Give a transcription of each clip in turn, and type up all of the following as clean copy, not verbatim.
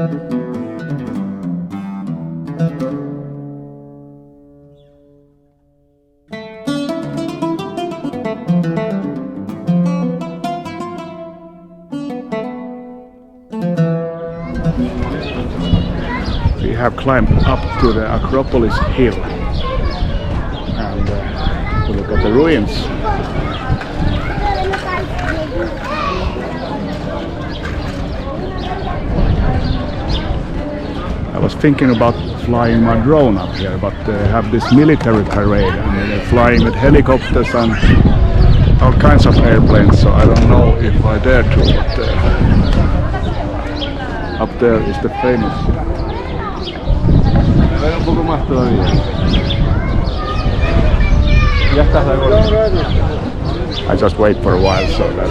We have climbed up to the Acropolis hill and to look at the ruins. I was thinking about flying my drone up here, but they have this military parade and they're flying with helicopters and all kinds of airplanes, so I don't know if I dare to, but up there is the famous. I just wait for a while so that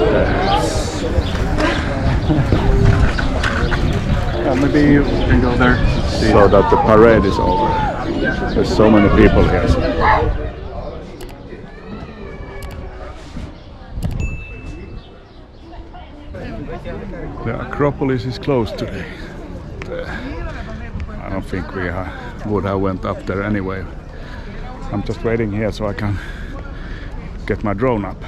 maybe you can go there so that the parade is over. There's so many people here. The Acropolis is closed today. I don't think we would have went up there anyway. I'm just waiting here so I can get my drone up.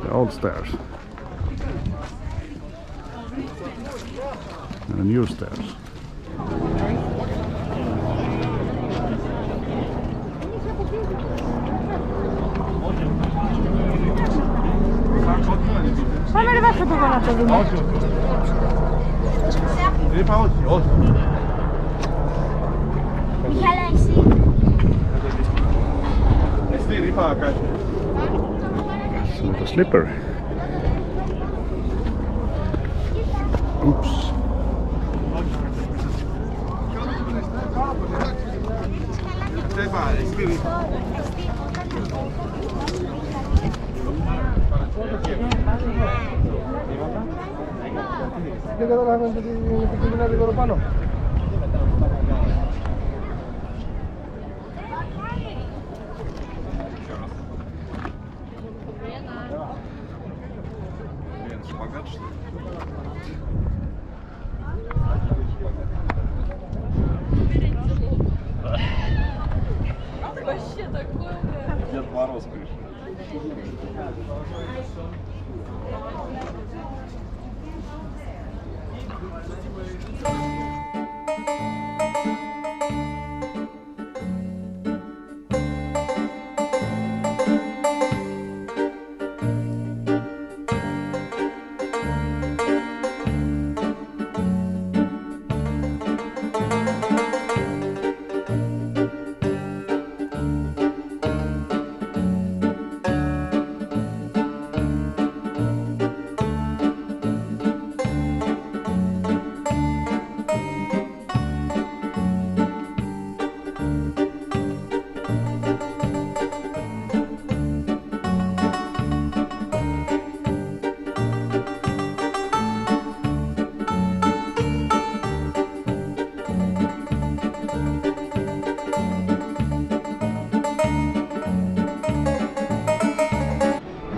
The old stairs and the new stairs. It's a little slippery. Oops.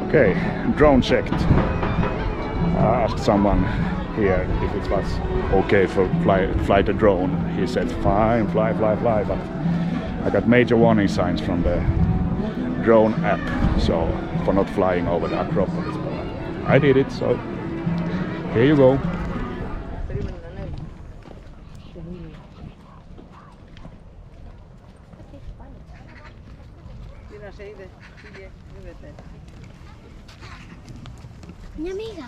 Okay, drone checked. I asked someone here if it was okay for fly the drone. He said fine, fly, but I got major warning signs from the drone app, so for not flying over the Acropolis. But I did it, so here you go. Mi amiga.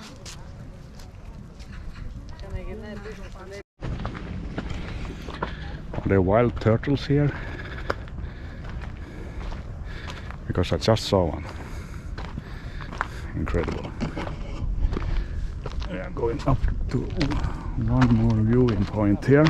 Are there wild turtles here? Because I just saw one. Incredible. We are going up to one more viewing point here.